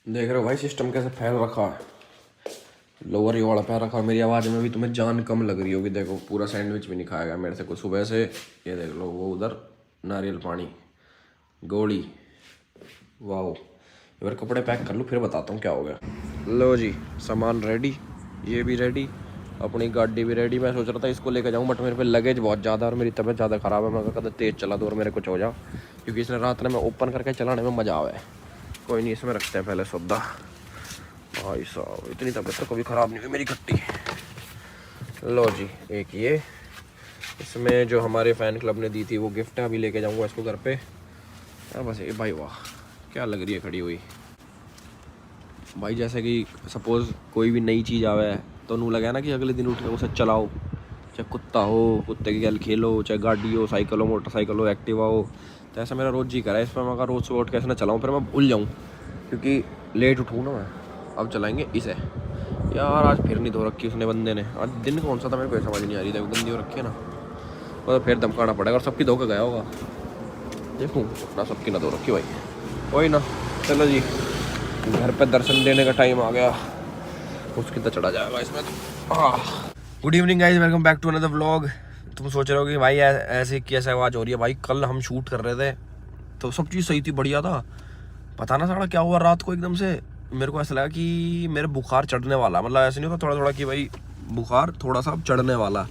देख रहे हो भाई सिस्टम कैसे फैल रखा है। लोअर ये वाला पैर रखा है। मेरी आवाज़ में भी तुम्हें जान कम लग रही होगी। देखो पूरा सैंडविच भी नहीं खाया गया मेरे से कुछ सुबह से। ये देख लो वो उधर नारियल पानी गोली। वाह यार कपड़े पैक कर लूँ फिर बताता हूँ क्या हो गया। लो जी सामान रेडी, ये भी रेडी, अपनी गाड़ी भी रेडी। मैं सोच रहा था इसको लेकर जाऊँ बट मेरे पे लगेज बहुत ज़्यादा और मेरी तबीयत ज़्यादा ख़राब है। मैं कदर तेज़ चला दूँ और मेरे कुछ हो जाओ, क्योंकि इसने रात में ओपन करके चलाने में मज़ा आवे। कोई नहीं इसमें रखते हैं पहले सौदा। भाई साहब इतनी तबीयत तो कभी ख़राब नहीं हुई मेरी खट्टी। लो जी एक ये, इसमें जो हमारे फ़ैन क्लब ने दी थी वो गिफ्ट है। अभी लेके जाऊँगा इसको घर पे। बस ये भाई वाह क्या लग रही है खड़ी हुई भाई। जैसे कि सपोज़ कोई भी नई चीज़ आवे तो नू लगे ना कि अगले दिन उठ के उसे चलाओ, चाहे कुत्ता हो कुत्ते की गल खेलो, चाहे गाड़ी हो, साइकिल हो, मोटरसाइकिल हो, एक्टिवा हो। तो ऐसा मेरा रोज़ जी करा है इस पर मैं रोज़ सुबह उठ के ऐसे ना चलाऊँ फिर मैं भूल जाऊँ, क्योंकि लेट उठूँ ना मैं। अब चलाएंगे इसे। यार आज फिर नहीं धो रखी उसने बंदे ने। आज दिन कौन सा था मेरे को समझ नहीं आ रही। देखो गंदी हो रखी है ना, तो फिर दमकाना पड़ेगा और सबकी धो के गया होगा। देखूँ ना सबकी ना धो रखी भाई। कोई ना चलो जी घर पे दर्शन देने का टाइम आ गया। उसकी तो चढ़ा जाएगा इसमें तो। Good evening guys, welcome back to another vlog. तुम सोच रहे हो कि भाई ऐसे कैसे आवाज़ हो रही है। भाई कल हम शूट कर रहे थे तो सब चीज़ सही थी, बढ़िया था। पता ना साड़ा क्या हुआ रात को एकदम से मेरे को ऐसा लगा कि मेरे बुखार चढ़ने वाला। मतलब ऐसे नहीं होता थोड़ा थोड़ा कि भाई बुखार थोड़ा सा चढ़ने वाला।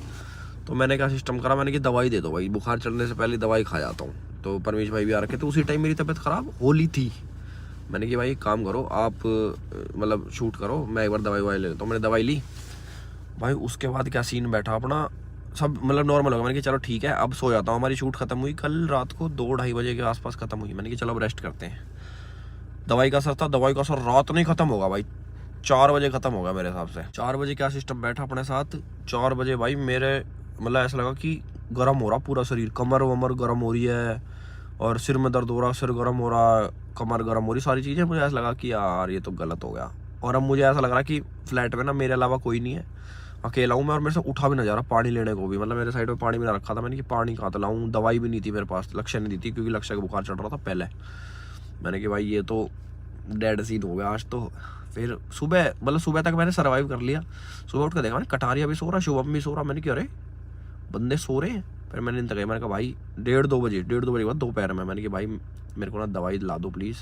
तो मैंने क्या सिस्टम करा, मैंने कि दवाई दे दो भाई, बुखार चढ़ने से पहले दवाई खा जाता हूँ। तो परमेश भाई भी आ रखे तो उसी टाइम मेरी तबीयत ख़राब होली थी। मैंने कि भाई काम करो आप, मतलब शूट करो, मैं एक बार दवाई ववाई ले लेता हूँ। मैंने दवाई ली भाई। उसके बाद क्या सीन बैठा अपना, सब मतलब नॉर्मल हो गया। मैंने कि चलो ठीक है अब सो जाता हूँ। हमारी शूट खत्म हुई कल रात को 2-2:30 बजे के आसपास खत्म हुई। मैंने कि चलो अब रेस्ट करते हैं। दवाई का असर था, दवाई का असर रात नहीं खत्म होगा भाई, 4 बजे खत्म होगा मेरे हिसाब से। 4 बजे क्या सिस्टम बैठा अपने साथ। 4 बजे भाई मेरे मतलब ऐसा लगा कि गर्म हो रहा पूरा शरीर, कमर वमर गर्म हो रही है और सिर में दर्द हो रहा, सिर गर्म हो रहा, कमर गर्म हो रही, सारी चीज़ें। मुझे ऐसा लगा कि यार ये तो गलत हो गया। और अब मुझे ऐसा लग रहा कि फ्लैट में ना मेरे अलावा कोई नहीं है, अकेला हूँ मैं और मेरे से उठा भी ना जा रहा पानी लेने को भी। मतलब मेरे साइड में पानी भी ना रखा था। मैंने कि पानी कहाँ तो लाऊँ, दवाई भी नहीं थी मेरे पास, लक्ष्य नहीं दी थी क्योंकि लक्ष्य का बुखार चढ़ रहा था पहले। मैंने कि भाई ये तो डेड सीन हो गया आज तो। फिर सुबह मतलब सुबह तक मैंने सर्वाइव कर लिया। सुबह उठ कर देखा मैंने कटारिया भी सो रहा, शुभम भी सो रहा। मैंने कि अरे बंदे सो रहे हैं। फिर मैंने इनतक मैंने कहा भाई 1:30-2 बजे, 1:30-2 बजे के बाद दोपहर में मैंने कि भाई मेरे को ना दवाई ला दो प्लीज़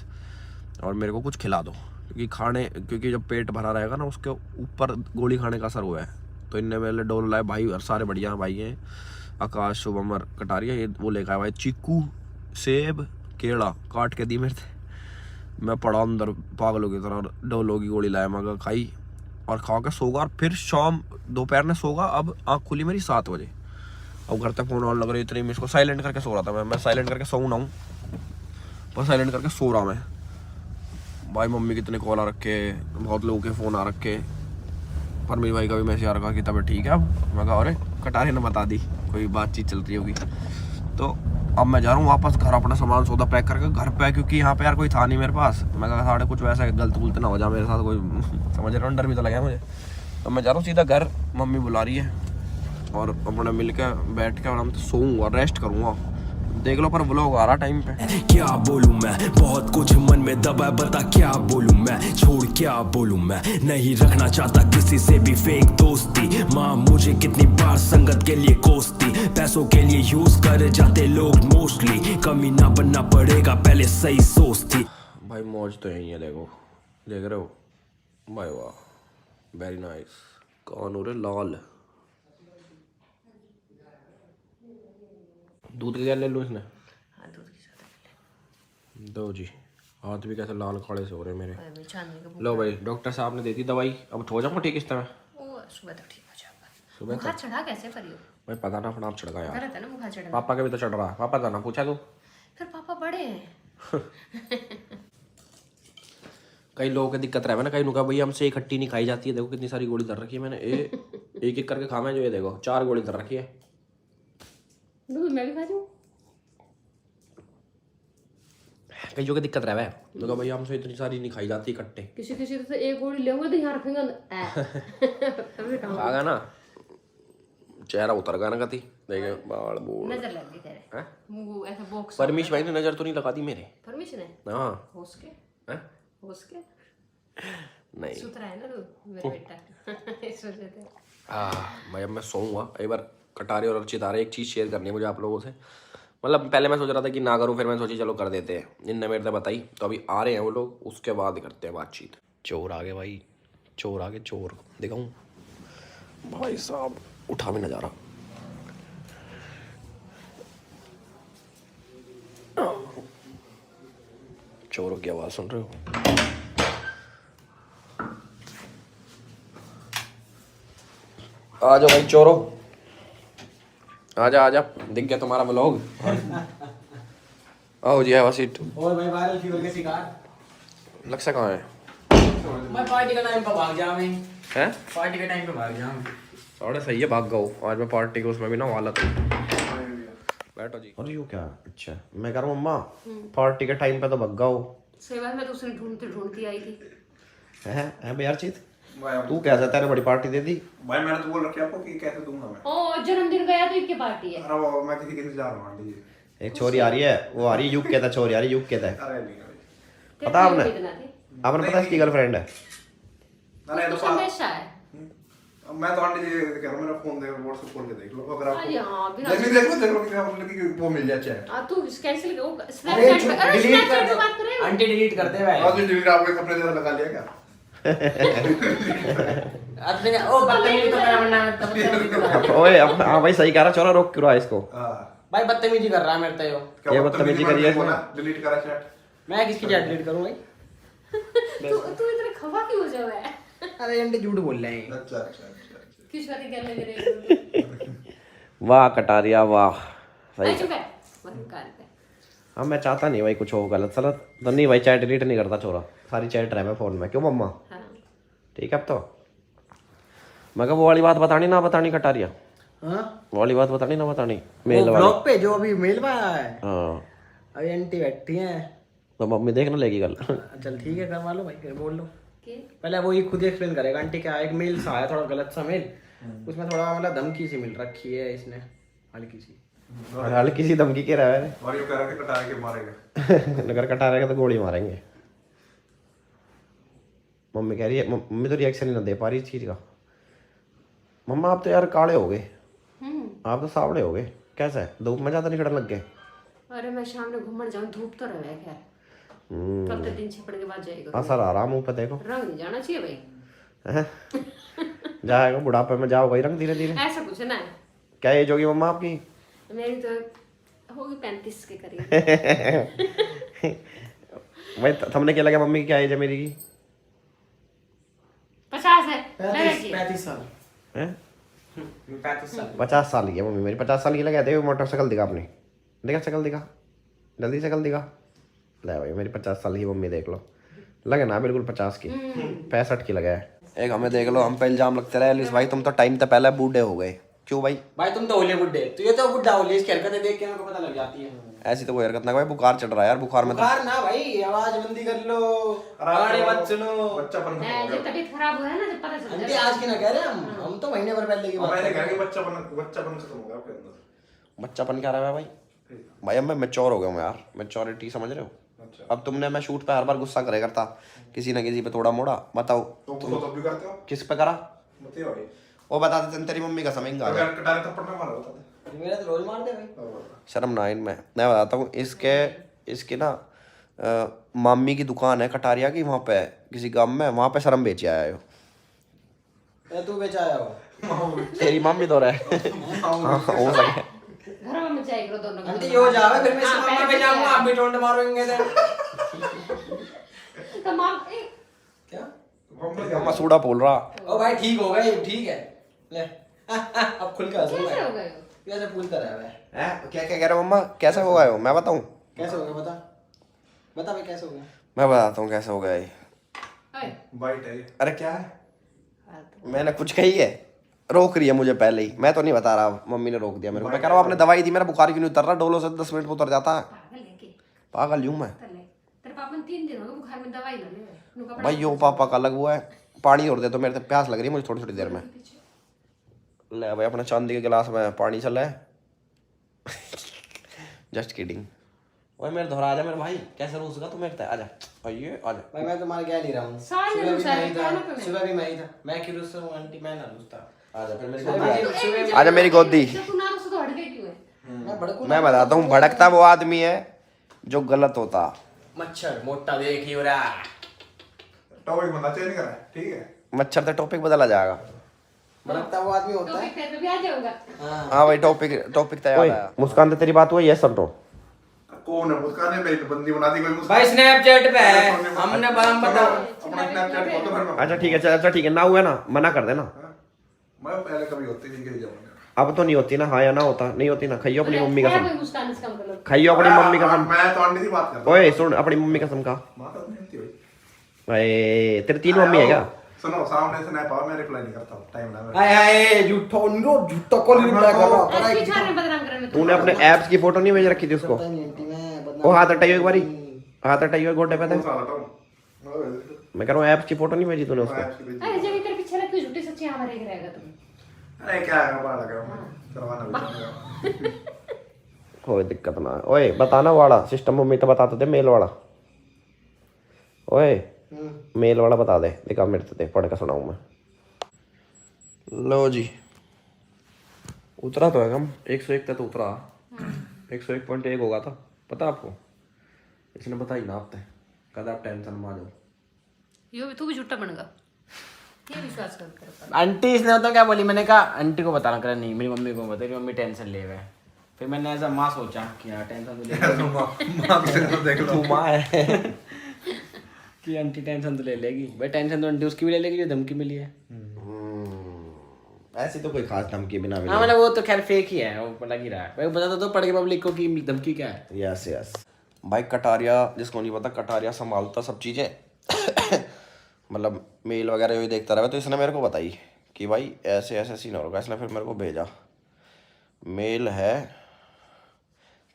और मेरे को कुछ खिला दो, क्योंकि जब पेट भरा रहेगा ना उसके ऊपर गोली खाने का असर हुआ है। तो इनने पहले डोल लाए भाई और सारे बढ़िया भाई हैं, आकाश शुभम और कटारिया। ये वो लेकर आए भाई चीकू सेब केला काट के दी मेरे थे। मैं पड़ा अंदर पागलों की तरह, डोलो की गोली लाया मगर खाई और खा के सो गया। और फिर शाम दोपहर में सो गया। अब आँख खुली मेरी 7 बजे। अब घर तक फोन ऑन लग रही इतनी में इसको साइलेंट करके सो रहा था मैं साइलेंट करके सो ना हूँ पर साइलेंट करके सो रहा मैं भाई। मम्मी कितने कॉल आ रखे, बहुत लोगों के फ़ोन आ रखे। पर मेरी भाई का भी मैसेज आ रखा कि तबीयत ठीक है। अब मैं कहा अरे कटारे ने बता दी कोई बातचीत चल रही होगी। तो अब मैं जा रहा हूँ वापस घर, अपना सामान सौदा पैक करके घर पे, क्योंकि यहाँ पे यार कोई था नहीं मेरे पास। मैं कहा साढ़े कुछ वैसा गलत गुलत ना हो जाए मेरे साथ कोई समझ रहा हूँ, डर भी तो लगा मुझे। तो मैं जा रहा हूँ सीधा घर, मम्मी बुला रही है और अपने मिल के बैठ के आराम से सोऊंगा, रेस्ट करूँगा। देख लो पर व्लॉग आ रहा टाइम पे। क्या बोलूं मैं, बहुत कुछ मन में दबा, बता क्या बोलूं मैं, छोड़ क्या बोलूं मैं। नहीं रखना चाहता किसी से भी फेक दोस्ती, माँ मुझे कितनी बार संगत के लिए कोसती। पैसों के लिए यूज कर जाते लोग मोस्टली, कमी ना बनना पड़ेगा पहले सही सोचती। भाई मौज तो यही है, देखो देख रहे हो भाई, वाह वेरी नाइस। कौन हो रहे लाल दूध के ले लूँ इसने। हाँ दूध के साथ दो जी। हाथ भी कैसे लाल काले से हो रहे मेरे। मैं छानने का लो भाई डॉक्टर साहब ने दी थी दवाई, अब हो जाऊंगा ठीक इस तरह। वो सुबह तक ठीक हो जाएगा। सुबह बुखार तक चढ़ा कैसे फरियो? भाई पता ना अपना आप चढ़ गया यार। रहता है ना बुखार चढ़ना। पापा का भी तो चढ़ रहा है, पापा था ना पूछा तू। फिर पापा बड़े हैं। कई लोगों की दिक्कत रहे ना, कई नुका भैया हमसे इकट्ठी नहीं खाई जाती है। देखो कितनी सारी गोली धर रखी है मैंने, एक एक करके खाना है जो। ये देखो 4 गोली धर रखी है। दूध मैं भी खा जाऊँ? कईयों की दिक्कत रहे तो भैया हमसे इतनी सारी नहीं खाई जाती इकट्ठे। किसी किसी से एक गोली लेंगे तो यहाँ रखेंगे। आ गया ना चेहरा उतर गया ना कति देखे बाल बूढ़। नजर लग गई तेरे मुंह ऐसा बॉक्स। परमीश भाई ने नजर तो नहीं लगा दी मेरे। परमिशन है हाँ होस के हैं? होस के नहीं सुथरा है ना तू मेरा बेटा इस वजह से। भाई अब मैं सोऊंगा। एक बार कटारी और अर्चित आ रहे, एक चीज़ शेयर करनी है मुझे आप लोगों से। मतलब पहले मैं सोच रहा था कि ना करूँ, फिर मैं सोची चलो कर देते हैं, इनने मेरे से बताई, तो अभी आ रहे हैं वो लोग, उसके बाद करते हैं बातचीत। चोर आ गए भाई, चोर आ गए, चोर दिखाऊँ भाई साहब, उठा भी ना जा रहा। चोरों की आवाज़ सुन रहे हो? आ जाओ भाई चोरों, आजा आजा, दिख गया तुम्हारा व्लॉग। आओ जी, हैव अ सीट। और भाई वायरल फीवर के शिकार। लक्ष्य कहाँ है? मैं पार्टी का टाइम पे भाग जाऊँ मैं। हैं? पार्टी के टाइम पे भाग जाऊँ। साढ़े सही है, भाग गओ। आज मैं पार्टी के उसमें भी ना वाला था। बैठो जी। और यू क्या? अच्छा मैं कह रहा हूँ मम्मा, पार्टी के टाइम पे तो भाग गओ। सही बात, मैं तो उसे ढूंढती आई थी। हैं यार चीत, तू कैसा, तेरे बड़ी पार्टी दे दी भाई। मैंने तो बोल रखा है आपको कि कैसे दूंगा मैं। ओ जन्मदिन गया तो इसकी पार्टी है। अरे वो मैं किसी जा रहा हूँ। एक छोरी आ रही है, वो आ रही है यूक के था, छोरी आ रही है यूक के था। अरे नहीं अरे पता आपने? आपने पता इसकी गर्लफ्रेंड है? अरे तो संदेशा है। मैं तो आंटी जी कह रहा हूँ, मेरा फोन दे, व्हाट्सएप खोल के देख लो अगर अरे आपको हाँ, बिना देख लो कि आप लड़की वो मिल जाए चैट। तू कैंसिल वो अरे स्नैपचैट पे, अरे डिलीट स्नैपचैट कर पे दो। बात कर रहे हो। आंटी डिलीट कर दे भाई। आज डिलीट आपको अपने जैसा लगा लिया क्या? अपने ओ बदतमीजी तो मेरा बनना है तब। ओए अब हाँ भाई सही कह रहा, चलो रोक क्यों रहा है इसको? हां भाई बदतमीजी कर रहा है मेरे तो। क्या बदतमीजी करी है इसने? डिलीट करा चैट। मैं किसकी चैट डिलीट करूं भाई? तू इतना खफा क्यों हो जावे है? अरे आंटी झूठ बोल रहे हैं। अच्छा अच्छा अच्छा। किस बात कर लगे रे? वाह कटारिया वाह, सही। आई चुका है मन काल पे। हाँ मैं चाहता नहीं भाई कुछ हो गलत सलत तो नहीं भाई, चैट डिलीट नहीं करता छोरा, सारी चैट रहे मैं फोन में। क्यों मम्मा? हां ठीक है अब तो। मैं कहा वो वाली बात बतानी ना बतानी कटारिया, हां वो वाली बात बतानी ना बतानी, वो मेल वाली। ब्लॉग पे जो अभी मेल में आया है। हाँ अभी आंटी बैठी हैं तो मम्मी देख ना लेगी कल। चल ठीक है करवा लो भाई, फिर बोल लो। के पहले वो ही खुद ही एक्सप्लेन करेगा। आंटी क्या एक मेल सा आया, थोड़ा गलत सा मेल, उसमें थोड़ा मतलब धमकी सी मिल रखी है इसने, हल्की सी। हाल किसी धमकी के रहा है। और ये कह रहा है कि कटा के मारेगा। अगर कटा रहेगा तो गोली मारेंगे। मम्मी कह रही है, मम्मी तो रिएक्शन ही ना दे पा रही इस चीज का। मम्मा आप तो यार काले हो गए, आप तो सावड़े हो गए, कैसा है? धूप में ज्यादा निकलने लग गए? अरे मैं शाम में घूमने जाऊं, धूप तो रहे खैर, कल तो दिन छिपड़ के बाद जाएगा। असर आ रहा मुंह पे देखो। रंग नहीं जाना चाहिए भाई। हैं? जाएगा बुढ़ापे में, जाओ भाई रंग धीरे धीरे। ऐसा कुछ ना है, क्या एज होगी मम्मा आपकी? मेरी तो होगी 35 के करीब। भाई तुमने क्या लगा मम्मी की क्या एज है मेरी की? 50 है लगा चाहिए। 35 साल। हैं? 35 साल। 50 साल की है मम्मी मेरी, 50 साल की लगा दे। मोटरसाइकिल दिखा अपनी, दिखा शक्ल दिखा, जल्दी शक्ल दिखा। ले भाई मेरी 50 साल की मम्मी देख लो, लगे ना बिल्कुल 50 की, 65 की लगा है। एक हमें देख लो, हम पे इल्जाम लगते रहे एलिस भाई तुम तो टाइम से पहले बूढ़े हो गए। क्यों भाई? भाई तुम तो होले बुड्ढे, तू ये तो बुड्ढा होली, इसकी हरकतें देख के मेरे को पता लग जाती है। ऐसी तो कोई हरकत ना भाई, बुखार चढ़ रहा है यार, बुखार में तो बुखार ना भाई, आवाज बंदी कर लो, गाने मत सुनो। बच्चा बन खत्म हो जब गया। तबीयत खराब हुआ है ना, जब पता चल आंटी जाएगा। आज की ना कह रहे हैं हम तो महीने भर पहले की बात मैंने कर कहा रहे कि हैं। बच्चा बन खत्म हो गया आपके अंदर। बच्चापन क्या रहा है भाई? भाई अब मैं मैच्योर हो गया हूँ यार, मैच्योरिटी समझ रहे हो? अच्छा अब तुमने, मैं शूट पे हर बार गुस्सा करे करता किसी ना किसी पे थोड़ा मोड़ा, बताओ तो वो तो भी करते हो? किस पे करा? बताइए भाई। वो बता देते तेरी मम्मी का समय आ अगर गया। कटारे थप्पड़ ना मारा बता दे। मेरा तो रोज मार दे भाई। शर्म ना इनमें। मैं बताता हूँ, इसकी ना मामी की दुकान है कटारिया की, वहाँ पे किसी गांव में, वहाँ पे शर्म बेचे आया हो। ए तू बेच आया हो? तेरी मामी तो रहे। हाँ, हो सके। घर में मचाई करो दोनों। आंटी यो जावे, फिर मैं हाँ, इसकी मम्मी पे जाऊंगा, आप भी टोंट मारोगे तो। तो मां क्या? मम्मा सूड़ा बोल रहा। ओ भाई ठीक हो गए, ठीक है ले। अब खुल के हंसो कैसे हो भाई, गए हो? कैसे पूछता रहा है? क्या क्या कह रहे हो मम्मा, कैसे हो गए हो? मैं बताऊँ? कैसे हो गया बता, बता भाई कैसे हो गया? मैं बताता हूँ कैसे हो गया ये। हाय बाइट है ये। अरे क्या है, मैंने कुछ कही है? रोक रही है मुझे पहले ही, मैं तो नहीं बता रहा, मम्मी ने रोक दिया मेरे को। मैं कह रहा हूँ आपने दवाई दी, मेरा बुखार क्यों नहीं उतर रहा? डोलो से 10 मिनट में उतर जाता है। पागल है के पागल हूँ मैं तले। तेरे पापा ने 3 दिन हो गए बुखार में दवाई ना ले। नु कपड़ा भाई। यो पापा का अलग हुआ है, पानी और दे तो, मेरे से प्यास लग रही है मुझे थोड़ी थोड़ी देर में। ले भाई अपना चांदी के गिलास में पानी चल रहा है। Just kidding. ओए मेरे दोहरा आजा मेरे भाई, कैसे रूसगा तू मेरे? आजा आइए आजा। भाई मैं तुम्हारे क्या ले रहा हूँ? सारे सुबह भी रुसा है, मैं ही था, दोनों पे मैं। सुबह भी मैं ही था। मैं क्यों रुसता हूँ आंटी? मैं ना रुसता। आजा फिर मेरी सुबह गोदी। भी- सुबह भी- आजा मेरी गोदी। तू ना रुसा तो हट गई क्यों है? मैं भड़कूं मैं ना। बताता हूँ, भड़कता वो आदमी है जो गलत होता। मच्छर मोटा देख ही हो रहा। टॉपिक बंदा चेंज करा है, ठीक है। मच्छर से टॉपिक बदला जाएगा। भड़कता वो आदमी होता तो है। फिर भी आ जाऊंगा। हाँ। हाँ भाई टॉपिक तैयार है। मुस्कान से तेरी बात हुई? Yes sir. कौन है मुस्कान? मेरी बंदी बना दी कोई मुस्कान? भाई स्नैपचैट पे है, हमने बाम बता। अपना स्नैपचैट खोल तो फिर मैं अच्छा ठीक है, अच्छा ठीक है, ना हुआ ना, मना कर देना। मैं पहले कभी होती नहीं गई जब अब तो नहीं होती ना, हाँ या ना होता नहीं होती ना। खाइयो अपनी मम्मी है कसम, कोई मुस्कान इसका मतलब? खाइयो अपनी मम्मी कसम। मैं तो आंटी से बात करता ओए सुन, अपनी मम्मी कसम खा। माता नहीं होती भाई। भाई तेरी 3 मम्मी है क्या? सुनो, सामने से नहीं पाओ, मैं रिप्लाई नहीं करता हूँ, टाइम ना मेरा। हाय हाय झूठा उनको झूठा कॉल रिप्लाई कर रहा पता है ऐसे छाने बदनाम करने में तूने अपने एप्स की फोटो नहीं भेज रखी थी उसको? ओ हाथ हटाइयो एक बारी, हाथ हटाइयो गोटे पे कौन दे। सा आता हूँ? मैं कह रहा हूँ एप्स की फोटो नहीं भेजी तूने उसको? अरे जब इधर पीछे रख के झूठी सच्ची हमारे एक रहेगा तुम। अरे क्या है, बाहर लगा करवाना भी कोई दिक्कत ना है। ओए बताना वाला सिस्टम मम्मी तो बता तो दे, मेल वाला। ओए मेल वाला बता दे, दिखा मेरे से, देख पढ़ के सुनाऊं मैं। लो जी, उतरा तो है कम, 101 तक तो उतरा। 101.1 होगा था, पता आपको? इसने बताई ना आपने, कहता आप टेंशन में आ जाओ। यो भी तू भी झूठा बन गया। ये विश्वास कर। आंटी इसने तो क्या बोली, मैंने कहा आंटी को बताना करा नहीं, मेरी मम्मी को बता, मेरी मम्मी टेंशन ले हुए। फिर मैंने ऐसा माँ सोचा कि यार टेंशन तो ले देख लो। तू माँ है। कि आंटी टेंशन तो ले लेगी भाई, टेंशन तो आंटी उसकी भी ले लेगी जो धमकी मिली है। ऐसी तो कोई खास धमकी बिना हाँ मतलब वो तो खैर फेक ही है, वो लग ही रहा है भाई, बता तो पढ़ के पब्लिक को कि धमकी क्या है। यस यस भाई, कटारिया जिसको नहीं पता, कटारिया संभालता सब चीज़ें। मतलब मेल वगैरह भी देखता रहा, तो इसने मेरे को बताई कि भाई ऐसे ऐसे सीन होगा, इसने फिर मेरे को भेजा। मेल है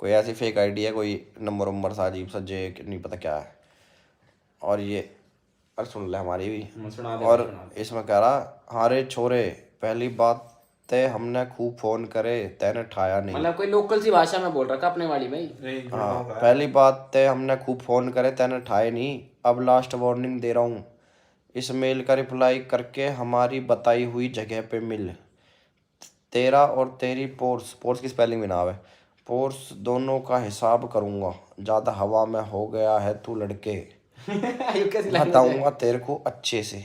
कोई ऐसी फेक आईडी है, कोई नंबर सा अजीब सा जे नहीं पता क्या है। और ये अरे सुन ले हमारी भी। और इसमें कह रहा, हाँ रे छोरे, पहली बात ते हमने खूब फोन करे, तैने ठाया नहीं। मतलब कोई लोकल सी भाषा में बोल रहा था अपने वाली भाई। हाँ, पहली बात ते हमने खूब फोन करे, तैने ठाए नहीं। अब लास्ट वार्निंग दे रहा हूँ, इस मेल का रिप्लाई करके हमारी बताई हुई जगह पे मिल। तेरा और तेरी पोर्स की स्पेलिंग भी ना आवे, पोर्स दोनों का हिसाब करूँगा। ज़्यादा हवा में हो गया है तू लड़के, बताऊँगा तेरे को अच्छे से।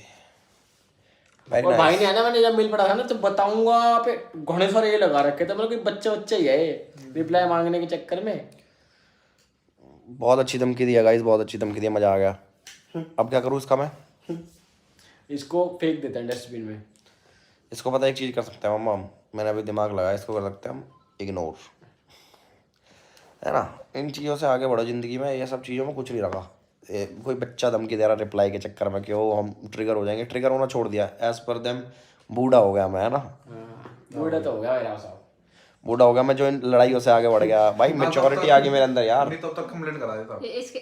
और भाई ने है ना, मैंने जब मेल पढ़ा था ना तो बताऊंगा पे घोड़े सारे ये लगा रखे थे, मतलब कोई बच्चा ही है रिप्लाई मांगने के चक्कर में। बहुत अच्छी धमकी दिया गाइस, बहुत अच्छी धमकी दिया, मजा आ गया। अब क्या करूँ इसका मैं? इसको फेंक देते हैं डस्टबिन में। इसको पता एक चीज़ कर सकते हैं मम्मा, मैंने अभी दिमाग लगाया, इसको कर सकते हैं हम इग्नोर, है ना। इन चीज़ों से आगे बढ़ो ज़िंदगी में, ये सब चीज़ों में कुछ नहीं रखा। कोई बच्चा धमकी दे रहा रिप्लाई के चक्कर में, क्यों हम ट्रिगर हो जाएंगे? ट्रिगर होना छोड़ दिया, एज पर देम बूढ़ा हो गया मैं, है ना। बूढ़ा तो हो गया मेरा साहब, बूढ़ा हो गया मैं, जो इन लड़ाइयों से आगे बढ़ गया भाई। मेच्योरिटी आ गई मेरे अंदर यार। नहीं तो तक कंप्लेंट करा देता।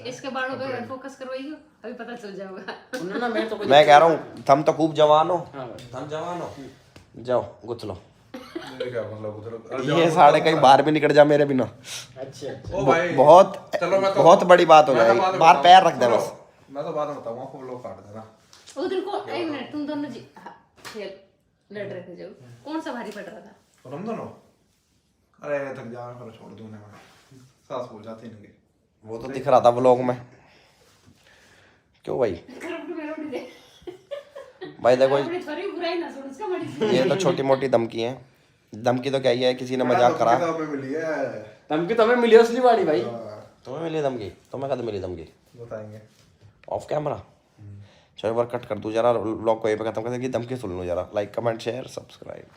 इसके बालों पे फोकस करवाइयो, अभी पता चल जाएगा। सुनो ना, मैं तो कुछ मैं कह रहा हूँ तुम तो खूब जवान हो, हाँ भाई। तुम जवान हो, जाओ गुथ लो। ये क्या मतलब उधर? ये साढ़े कहीं बाहर भी निकल जा मेरे बिना, अच्छा अच्छा। ओ भाई, बहुत चलो मैं तो- बहुत बड़ी बात हो मैं तो जाएगी। बाद में बाहर बताऊं। पैर रख दे सुनो, बस। मैं तो बाद में बताऊंगा, खूब लोग काट देना। उधर को एक मिनट, तुम दोनों जी खेल लड़ रहे थे जो, कौन सा भारी पड़ रहा था? और हम दोनों, अरे थक जा, मैं छोड़ दूं ना, मैं सास बोल जाती नहीं। वो तो दिख रहा था व्लॉग में। क्यों भाई? भाई देखो, अपनी थोड़ी बुराई ना सुन, उसका बड़ी सी। ये तो छोटी मोटी धमकी है। धमकी तो क्या ही है, किसी ने मजाक करा। तो मिली है, धमकी तो हमें मिली असली वाली भाई। तुम्हें मिली धमकी? तुम्हें कद मिली धमकी? बताएंगे ऑफ कैमरा। चलो एक बार कट कर दूं जरा, व्लॉग को यहीं पे खत्म कर, धमकी सुन लो जरा। Like comment share subscribe.